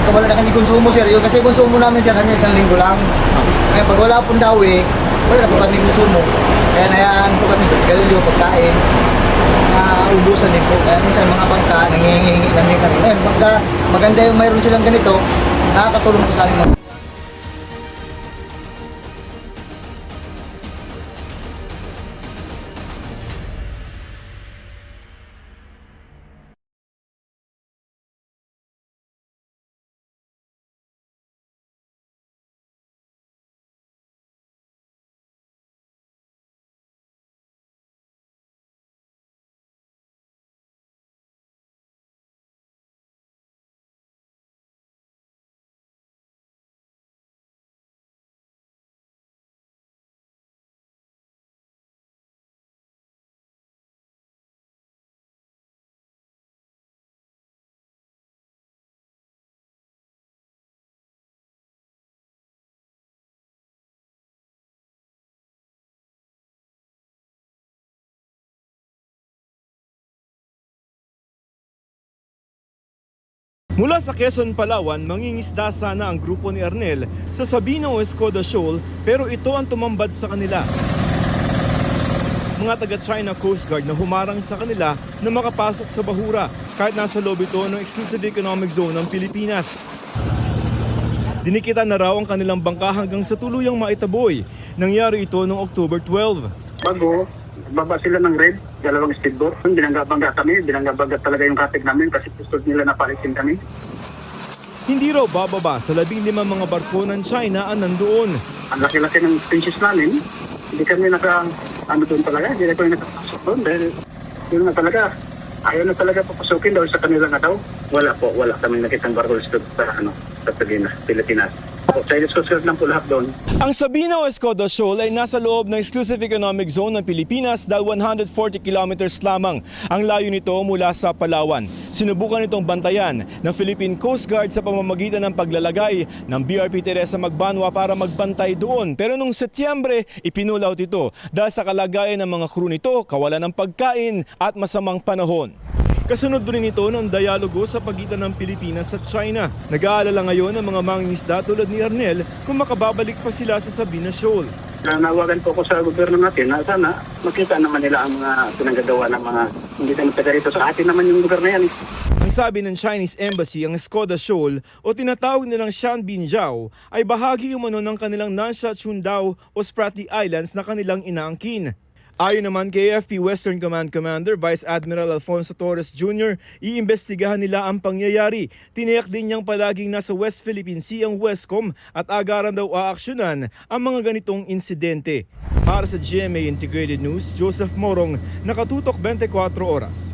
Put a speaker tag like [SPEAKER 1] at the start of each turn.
[SPEAKER 1] pagka wala na kasi konsumo sir, yung kasi konsumo namin sir, hanya isang linggo lang. Kaya pag wala pong dawi, wala na po kami konsumo. Kaya nayaan po kami sa sigarilyo, pagkain, ubusan din po. Kaya minsan mga bangka, nangihingi kami kami. Ngayon, pagka maganda yung mayroon silang ganito, nakakatulong po sa amin.
[SPEAKER 2] Mula sa Quezon, Palawan, mangingisda sana ang grupo ni Arnel sa Sabino o Escoda Shoal pero ito ang tumambad sa kanila. Mga taga-China Coast Guard na humarang sa kanila na makapasok sa bahura kahit nasa loob ito ng Exclusive Economic Zone ng Pilipinas. Dinikitan na raw ang kanilang bangka hanggang sa tuluyang maitaboy. Nangyari ito noong October 12.
[SPEAKER 3] Bago, baba sila ng red, dalawang speedboat. Binangga-bangga kami, binangga-bangga talaga yung katig namin kasi gusto nila na palitin kami.
[SPEAKER 2] Hindi raw bababa sa 15 mga barko ng China ang nandoon.
[SPEAKER 3] Ang laki-laki ng pinches namin, hindi kami doon talaga, hindi na kami nakapasok doon dahil yun na talaga, ayaw na talaga papasukin daw sa kanila na daw. Wala kami nakitang barko sa Pilipinas. Chinese Coast Guard lang po lahat doon.
[SPEAKER 2] Ang Sabino o Escoda Shoal ay nasa loob ng Exclusive Economic Zone ng Pilipinas dahil 140 kilometers lamang ang layo nito mula sa Palawan. Sinubukan itong bantayan ng Philippine Coast Guard sa pamamagitan ng paglalagay ng BRP Teresa Magbanwa para magbantay doon. Pero noong Setyembre, ipinulaw ito dahil sa kalagayan ng mga crew nito, kawalan ng pagkain at masamang panahon. Kasunod rin ito ng dialogo sa pagitan ng Pilipinas at China. Nag-aalala ngayon ang mga mangingisda tulad ni Arnel kung makababalik pa sila sa Sabina Shoal.
[SPEAKER 3] Nanawagan po ako sa gobyerno natin na sana makita naman nila ang mga pinanggagawa ng mga hindi naman taga rito. Sa atin naman yung lugar na yan.
[SPEAKER 2] Ang sabi ng Chinese Embassy, ang Escoda Shoal o tinatawag nilang Shanbinjiao ay bahagi umano ng kanilang Nansha Chundao o Spratly Islands na kanilang inaangkin. Ayon naman kay AFP Western Command Commander Vice Admiral Alfonso Torres Jr., iimbestigahan nila ang pangyayari. Tiniyak din niyang palaging nasa West Philippine Sea ang Westcom at agaran daw aaksyonan ang mga ganitong insidente. Para sa GMA Integrated News, Joseph Morong, nakatutok 24 oras.